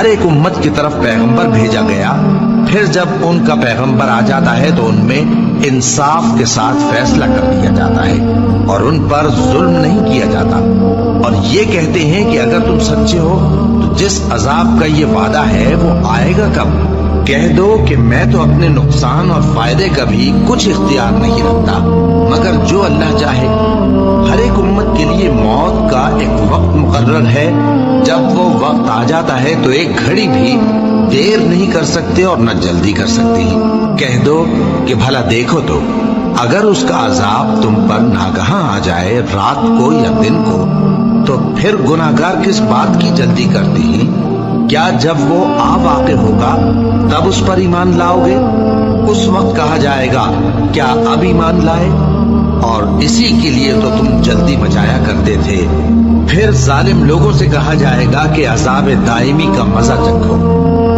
ہر ایک امت کی طرف پیغمبر بھیجا گیا، پھر جب ان کا پیغمبر آ جاتا ہے تو ان میں انصاف کے ساتھ فیصلہ کر دیا جاتا ہے اور ان پر ظلم نہیں کیا جاتا، اور یہ کہتے ہیں کہ اگر تم سچے ہو تو جس عذاب کا یہ وعدہ ہے وہ آئے گا کب؟ کہہ دو کہ میں تو اپنے نقصان اور فائدے کا بھی کچھ اختیار نہیں رکھتا مگر جو اللہ چاہے۔ ہر ایک امت کے لیے موت کا ایک وقت مقرر ہے، جب وہ وقت آ جاتا ہے تو ایک گھڑی بھی دیر نہیں کر سکتے اور نہ جلدی کر سکتے ہیں۔ کہہ دو کہ بھلا دیکھو تو اگر اس کا عذاب تم پر ناگہاں آ جائے رات کو یا دن کو تو پھر گناہگار کس بات کی جلدی کرتے ہیں؟ کیا جب وہ آ واقع ہوگا تب اس پر ایمان لاؤ گے؟ اس وقت کہا جائے گا کیا اب ایمان لائے؟ اور اسی کے لیے تو تم جلدی مچایا کرتے تھے۔ پھر ظالم لوگوں سے کہا جائے گا کہ عذاب دائمی کا مزہ چکھو،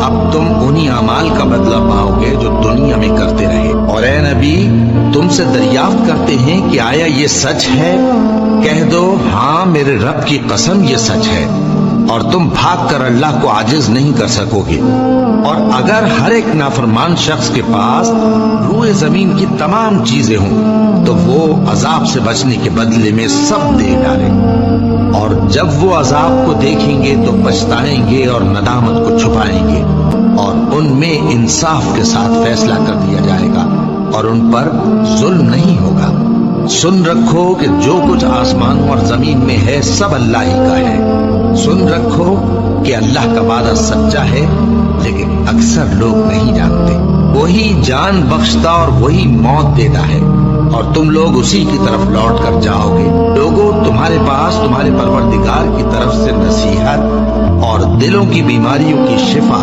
اب تم انہی اعمال کا بدلہ پاؤ گے جو دنیا میں کرتے رہے۔ اور اے نبی، تم سے دریافت کرتے ہیں کہ آیا یہ سچ ہے؟ کہہ دو ہاں میرے رب کی قسم یہ سچ ہے، اور تم بھاگ کر اللہ کو عاجز نہیں کر سکو گے۔ اور اگر ہر ایک نافرمان شخص کے پاس روئے زمین کی تمام چیزیں ہوں تو وہ عذاب سے بچنے کے بدلے میں سب دے ڈالے، اور جب وہ عذاب کو دیکھیں گے تو پچھتائیں گے اور ندامت کو چھپائیں گے، اور ان میں انصاف کے ساتھ فیصلہ کر دیا جائے گا اور ان پر ظلم نہیں ہوگا۔ سن رکھو کہ جو کچھ آسمانوں اور زمین میں ہے سب اللہ ہی کا ہے۔ سن رکھو کہ اللہ کا وعدہ سچا ہے، لیکن اکثر لوگ نہیں جانتے۔ وہی جان بخشتا اور وہی موت دیتا ہے، اور تم لوگ اسی کی طرف لوٹ کر جاؤ گے۔ لوگوں، تمہارے پاس تمہارے پروردگار کی طرف سے نصیحت اور دلوں کی بیماریوں کی شفا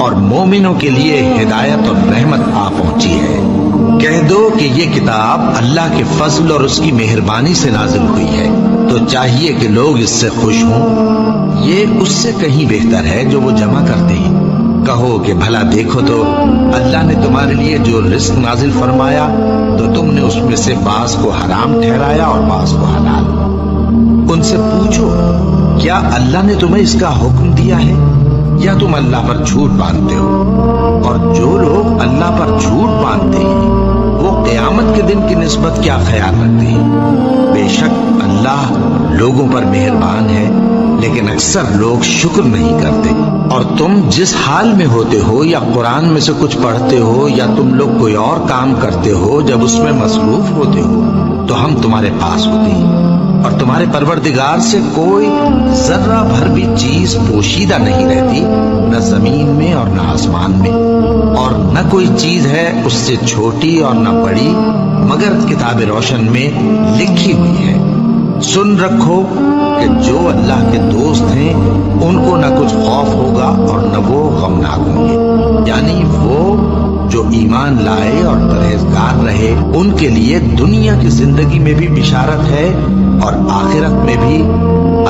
اور مومنوں کے لیے ہدایت اور رحمت آ پہنچی ہے۔ کہہ دو کہ یہ کتاب اللہ کے فضل اور اس کی مہربانی سے نازل ہوئی ہے، تو چاہیے کہ لوگ اس سے خوش ہوں۔ یہ اس سے کہیں بہتر ہے جو وہ جمع کرتے ہیں۔ کہو کہ بھلا دیکھو تو اللہ نے تمہارے لیے جو رزق نازل فرمایا تو تم نے اس میں سے بعض کو حرام ٹھہرایا اور بعض کو حلال۔ ان سے پوچھو کیا اللہ نے تمہیں اس کا حکم دیا ہے یا تم اللہ پر جھوٹ باندھتے ہو؟ اور جو لوگ اللہ پر جھوٹ باندھتے ہیں وہ قیامت کے دن کی نسبت کیا خیال رکھتے ہیں؟ بے شک اللہ لوگوں پر مہربان ہے، لیکن اکثر لوگ شکر نہیں کرتے۔ اور تم جس حال میں ہوتے ہو یا قرآن میں سے کچھ پڑھتے ہو یا تم لوگ کوئی اور کام کرتے ہو، جب اس میں مصروف ہوتے ہو تو ہم تمہارے پاس ہوتے ہیں، اور تمہارے پروردگار سے کوئی ذرہ بھر بھی چیز پوشیدہ نہیں رہتی، نہ زمین میں اور نہ آسمان میں، اور نہ کوئی چیز ہے اس سے چھوٹی اور نہ بڑی مگر کتاب روشن میں لکھی ہوئی ہے۔ سن رکھو کہ جو اللہ کے دوست ہیں ان کو نہ کچھ خوف ہوگا اور نہ وہ غمناک ہوں گے، یعنی وہ جو ایمان لائے اور پرہیزگار رہے ان کے لیے دنیا کی زندگی میں بھی بشارت ہے اور آخرت میں بھی۔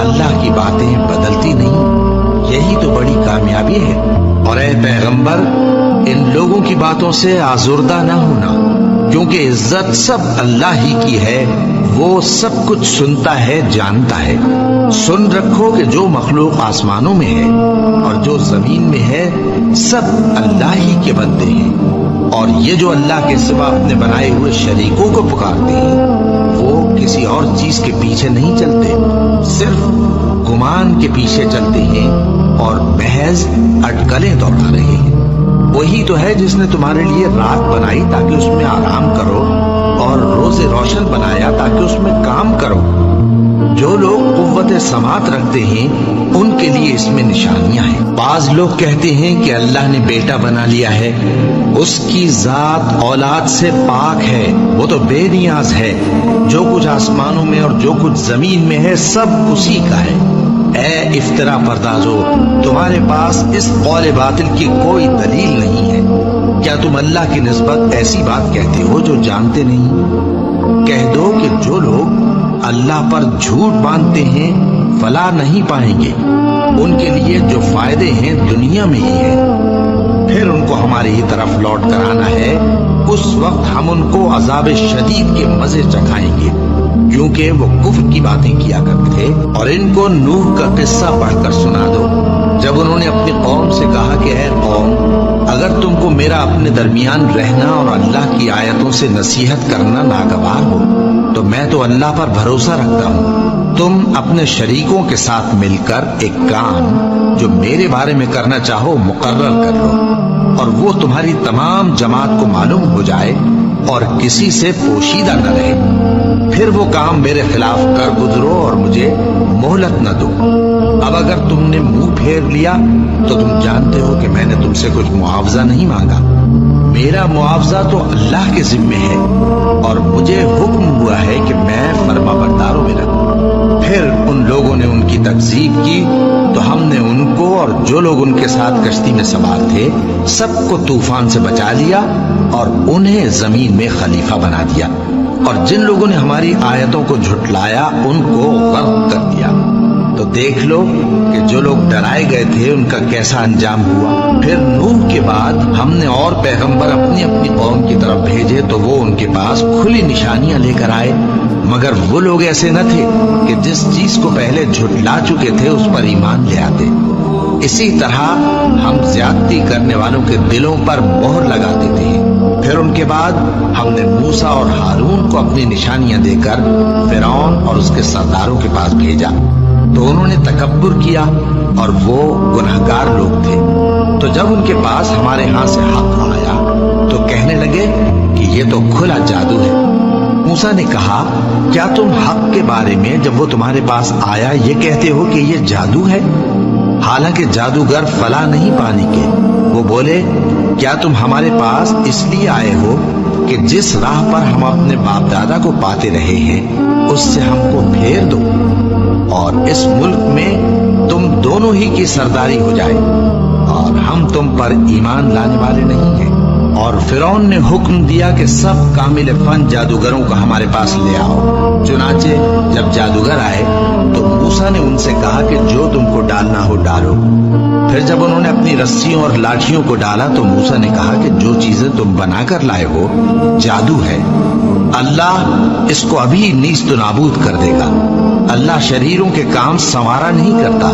اللہ کی باتیں بدلتی نہیں، یہی تو بڑی کامیابی ہے۔ اور اے پیغمبر، ان لوگوں کی باتوں سے آزردہ نہ ہونا، کیونکہ عزت سب اللہ ہی کی ہے، وہ سب کچھ سنتا ہے، جانتا ہے۔ سن رکھو کہ جو مخلوق آسمانوں میں ہے اور جو زمین میں ہے سب اللہ ہی کے بندے ہیں، اور یہ جو اللہ کے سوا اپنے بنائے ہوئے شریکوں کو پکارتے ہیں وہ کسی اور چیز کے پیچھے نہیں چلتے، صرف گمان کے پیچھے چلتے ہیں اور محض اٹکلیں دوڑا رہے ہیں۔ وہی تو ہے جس نے تمہارے لیے رات بنائی تاکہ اس میں آرام کرو، اور روز روشن بنایا تاکہ اس میں کام کرو۔ جو لوگ قوت سماعت رکھتے ہیں ان کے لیے اس میں نشانیاں ہیں۔ بعض لوگ کہتے ہیں کہ اللہ نے بیٹا بنا لیا ہے، اس کی ذات اولاد سے پاک ہے، وہ تو بے نیاز ہے، جو کچھ آسمانوں میں اور جو کچھ زمین میں ہے سب اسی کا ہے۔ اے افطرا پردازو، تمہارے پاس اس قول باطل کی کوئی دلیل نہیں ہے، کیا تم اللہ کی نسبت ایسی بات کہتے ہو جو جانتے نہیں؟ کہہ دو کہ جو لوگ اللہ پر جھوٹ باندھتے ہیں فلاح نہیں پائیں گے، ان کے لیے جو فائدے ہیں دنیا میں ہی ہیں، پھر ان کو ہماری ہی طرف لوٹ کر آنا ہے، اس وقت ہم ان کو عذاب شدید کے مزے چکھائیں گے، کیونکہ وہ کفر کی باتیں کیا کرتے تھے۔ اور ان کو نوح کا قصہ پڑھ کر سنا دو، جب انہوں نے اپنی قوم अगर तुमको मेरा अपने दरमियान रहना और अल्लाह की आयतों से नसीहत करना नागवार हो तो मैं तो अल्लाह पर भरोसा रखता हूँ। तुम अपने शरीकों के साथ मिलकर एक काम जो मेरे बारे में करना चाहो मुकर्रर कर लो और वो तुम्हारी तमाम जमात को मालूम हो जाए और किसी से पोशीदा न रहे। फिर वो काम मेरे खिलाफ कर गुजरो और मुझे मोहलत न दो। अब अगर तुमने मुंह फेर लिया तो तुम जानते हो कि मैंने तुमसे कुछ मुआवजा नहीं मांगा। मेरा मुआवजा तो अल्लाह के जिम्मे है और मुझे हुक्म हुआ है कि मैं फरमाबरदारों में रहूं। फिर उन लोगों ने उनकी तकजीब की तो हमने उनको और जो लोग उनके साथ कश्ती में सवार थे सबको तूफान से बचा लिया और उन्हें जमीन में खलीफा बना दिया, और जिन लोगों ने हमारी आयतों को झुटलाया उनको गर्क कर दिया। तो देख लो कि जो लोग डराए गए थे उनका कैसा अंजाम हुआ। फिर नूह के बाद हमने और पैगंबर अपनी अपनी कौम की तरफ भेजे तो वो उनके पास खुली निशानियां लेकर आए, मगर वो लोग ऐसे न थे कि जिस चीज को पहले झुटला चुके थे उस पर ईमान ले आते। इसी तरह हम ज्यादती करने वालों के दिलों पर मोहर लगा देते हैं। फिर उनके बाद हमने मूसा और हारून को अपनी निशानियां देकर फिरौन और उसके सरदारों के पास भेजा, तो उन्होंने तकब्बुर किया और वो गुनहगार लोग थे। तो जब उनके पास हमारे यहाँ से हक आया तो कहने लगे कि ये तो खुला जादू है। मूसा ने कहा, क्या तुम हक के बारे में जब वो तुम्हारे पास आया ये कहते हो कि ये जादू है? हालांकि जादूगर फला नहीं पानी के। वो बोले, क्या तुम हमारे पास इसलिए आए हो कि जिस राह पर हम अपने बाप दादा को पाते रहे हैं उससे हमको फेर दो और इस मुल्क में तुम दोनों ही की सरदारी हो जाए, और हम तुम पर ईमान लाने वाले नहीं हैं। और फिरौन ने हुक्म दिया कि सब कामिल फन जादूगरों को हमारे पास ले आओ। चुनाचे जब जादूगर आए तो मूसा ने उनसे कहा कि जो तुमको डालना हो डालो। फिर जब उन्होंने अपनी रस्सियों और लाठियों को डाला तो मूसा ने कहा कि जो चीजें तुम बनाकर लाए हो जादू है, अल्लाह इसको अभी नीस्त नाबूद कर देगा। अल्लाह शरीरों के काम संवारा नहीं करता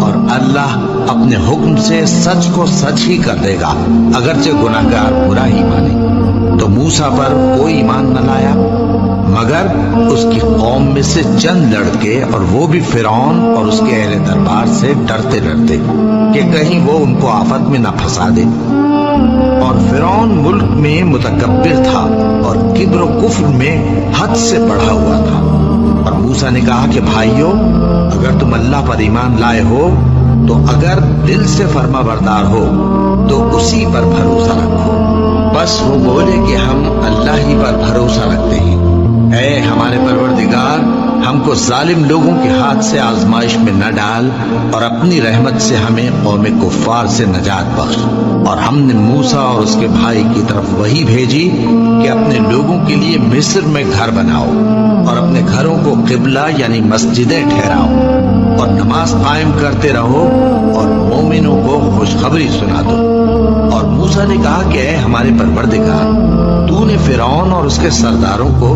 और अल्लाह अपने हुक्म से सच को सच ही कर देगा, अगरचे गुनाहगार बुरा ही माने। तो मूसा पर कोई ईमान न लाया मगर उसकी कौम में से चंद लड़के, और वो भी फिरौन और उसके अहले दरबार से डरते डरते कि कहीं वो उनको आफत में न फंसा दे। और फिरौन मुल्क में मुतकब्बिर था और किब्र कुफ्र में हद से बढ़ा हुआ था। और मूसा ने कहा कि भाइयों, अगर तुम अल्लाह पर ईमान लाए हो तो अगर दिल से फर्माबरदार हो तो उसी पर भरोसा रखो। बस वो बोले कि हम अल्लाह ही पर भरोसा रखते हैं। ऐ हमारे परवरदिगार, हमको जालिम लोगों के हाथ से आजमाइश में न डाल और अपनी रहमत से हमें कौमे कुफ्फार से नजात बख्श। और हमने मूसा और उसके भाई की तरफ वही भेजी कि अपने लोगों के लिए मिस्र में घर बनाओ और अपने घरों को किबला यानी मस्जिदें ठहराओ और नमाज कायम करते रहो और मोमिनों को खुशखबरी सुना दो। और मूसा ने कहा कि ऐ हमारे परवरदिगार, तूने फिरौन और उसके सरदारों को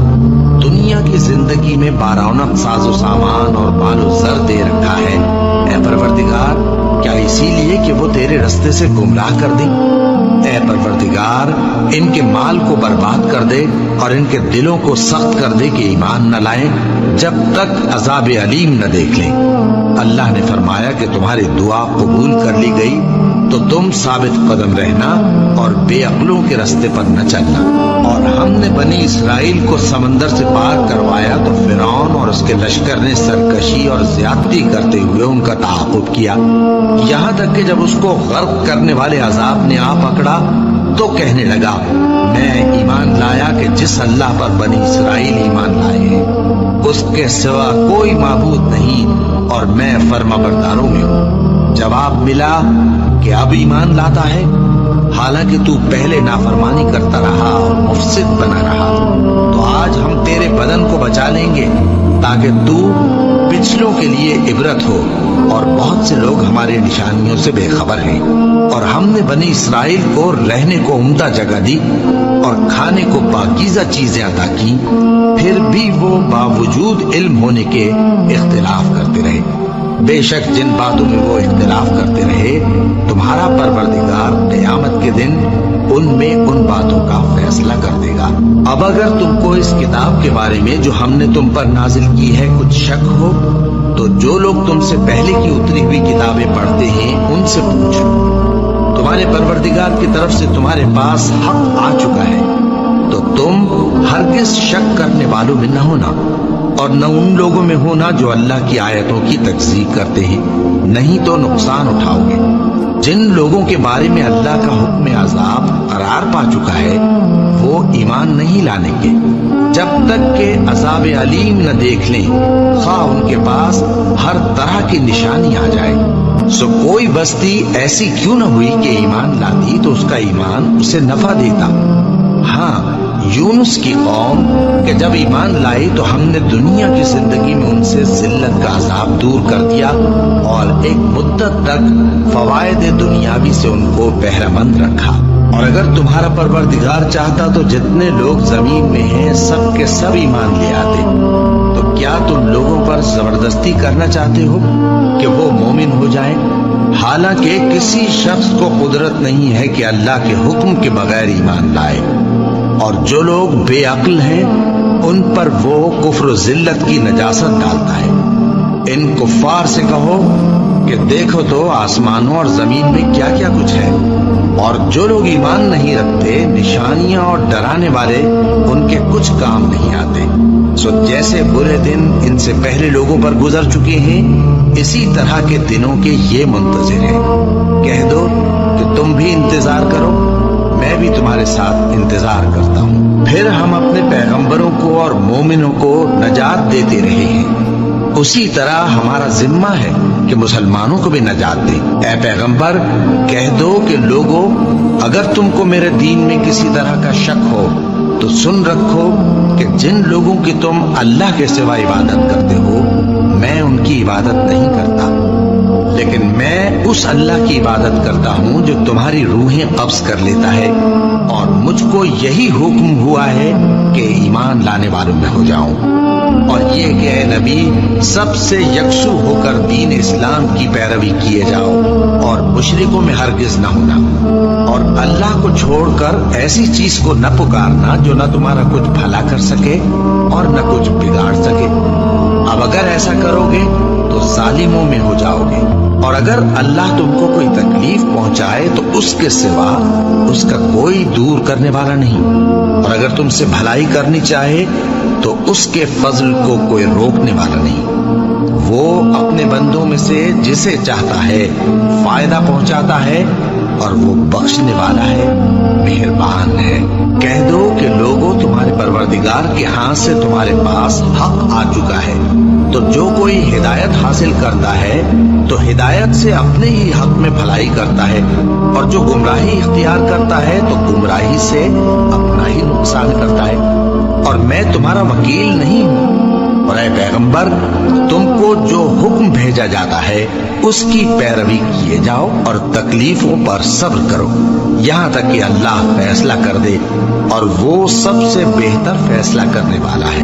दुनिया की जिंदगी में बारौनक साजो सामान और मालो जर दे रखा है। ऐ परवरदिगार, क्या इसीलिए कि वो तेरे रास्ते से गुमराह कर दें? ऐ परवरदिगार, इनके माल को बर्बाद कर दे और इनके दिलों को सख्त कर दे कि ईमान न लाएं जब तक अजाब अलीम न देख लें। अल्लाह ने फरमाया कि तुम्हारी दुआ कबूल कर ली गई, तो तुम साबित कदम रहना और बेअक्लों के रास्ते पर न चलना। और हमने बनी इसराइल को समंदर से पार करवाया तो फिरौन और उसके लश्कर ने सरकशी और ज्यादती करते हुए उनका ताक़ुब किया, यहाँ तक कि जब उसको गर्क करने वाले अजाब ने आ पकड़ा तो कहने लगा, मैं ईमान लाया कि जिस अल्लाह पर बनी इसराइल ईमान लाए हैं उसके सिवा कोई माबूद नहीं और मैं फर्माबरदारों में हूँ। जवाब मिला कि अब ईमान लाता है, हालांकि तू पहले नाफरमानी करता रहा और मुफसिद बना रहा। तो आज हम तेरे बदन को बचा लेंगे ताकि तू पिछलों के लिए इबरत हो, और बहुत से लोग हमारे निशानियों से बेखबर हैं। और हमने बनी इसराइल को रहने को उम्दा जगह दी और खाने को पाकीज़ा चीजें अता की, फिर भी वो बावजूद इल्म होने के इख्तिलाफ करते रहे। बेशक जिन बातों में वो इख्तिलाफ करते रहे तुम्हारा परवरदिगार क़यामत के दिन उनमें उन बातों का फैसला कर देगा। अब अगर तुमको इस किताब के बारे में जो हमने तुम पर नाजिल की है कुछ शक हो, तो जो लोग तुमसे पहले की उतरी हुई किताबें पढ़ते हैं उनसे पूछो। तुम्हारे परवरदिगार की तरफ से तुम्हारे पास हक आ चुका है, तो तुम हरगिज शक करने वालों में न होना, और न उन लोगों में होना जो अल्लाह की आयतों की तकज़ीब करते हैं, नहीं तो नुकसान उठाओगे। जिन लोगों के बारे में अल्लाह का हुक्म अज़ाब करार पा चुका है, वो ईमान नहीं लानेंगे जब तक के अज़ाब अलीम न देख लें, ख़्वाह उनके पास हर तरह की निशानी आ जाए। सो कोई बस्ती ऐसी क्यों न हुई कि ईमान लाती तो उसका ईमान उसे नफा देता। हाँ, यूनुस की कौम के जब ईमान लाई तो हमने दुनिया की जिंदगी में उनसे जिल्लत का अजाब दूर कर दिया और एक मुद्दत तक फवायद दुनियावी से उनको बहरामंद रखा। और अगर तुम्हारा परवरदिगार चाहता तो जितने लोग जमीन में हैं सब के सब ईमान ले आते। तो क्या तुम लोगों पर जबरदस्ती करना चाहते हो कि वो मोमिन हो जाएं? हालांकि किसी शख्स को कुदरत नहीं है कि अल्लाह के हुक्म के बगैर ईमान लाए, और जो लोग बेअक्ल हैं उन पर वो कुफ्र जिल्लत की नजासत डालता है। इन कुफ्फार से कहो कि देखो तो आसमानों और जमीन में क्या क्या कुछ है, और जो लोग ईमान नहीं रखते निशानियां और डराने वाले उनके कुछ काम नहीं आते। सो जैसे बुरे दिन इनसे पहले लोगों पर गुजर चुके हैं, इसी तरह के दिनों के ये मुंतजिर हैं। कह दो कि तुम भी इंतजार करो, मैं भी तुम्हारे साथ इंतजार करता हूँ। फिर हम अपने पैगंबरों को और मोमिनों को नजात देते रहे हैं, उसी तरह हमारा जिम्मा है कि मुसलमानों को भी नजात दें। ऐ पैगंबर, कह दो कि लोगों, अगर तुमको मेरे दीन में किसी तरह का शक हो तो सुन रखो कि जिन लोगों की तुम अल्लाह के सिवा इबादत करते हो, मैं उनकी इबादत नहीं करता, लेकिन मैं उस अल्लाह की इबादत करता हूँ जो तुम्हारी रूहें कब्ज कर लेता है, और मुझको यही हुक्म हुआ है कि ईमान लाने वालों में हो जाऊं। और ये कि ऐ नबी, सबसे यकसू होकर दीन इस्लाम की पैरवी किए जाओ और मुशरिकों में हरगिज न होना, और अल्लाह को छोड़कर ऐसी चीज को न पुकारना जो न तुम्हारा कुछ भला कर सके और न कुछ बिगाड़ सके। अब अगर ऐसा करोगे तो जालिमों में हो जाओगे, और अगर अल्लाह तुमको कोई तकलीफ पहुंचाए तो उसके सिवा उसका कोई दूर करने वाला नहीं, और अगर तुमसे भलाई करनी चाहे तो उसके फजल को कोई रोकने वाला नहीं। वो अपने बंदों में से जिसे चाहता है फायदा पहुंचाता है, और वो बख्शने वाला है, मेहरबान है। कह दो कि लोगों, तुम्हारे परवरदिगार के हाथ से तुम्हारे पास हक आ चुका है, तो जो कोई हिदायत हासिल करता है तो हिदायत से अपने ही हक में भलाई करता है, और जो गुमराही इख्तियार करता है तो गुमराही से अपना ही नुकसान करता है, और मैं तुम्हारा वकील नहीं हूँ। और ऐ पैगंबर, तुमको जो हुक्म भेजा जाता है उसकी पैरवी किए जाओ और तकलीफों पर सब्र करो, यहाँ तक कि अल्लाह फैसला कर दे, और वो सबसे बेहतर फैसला करने वाला है।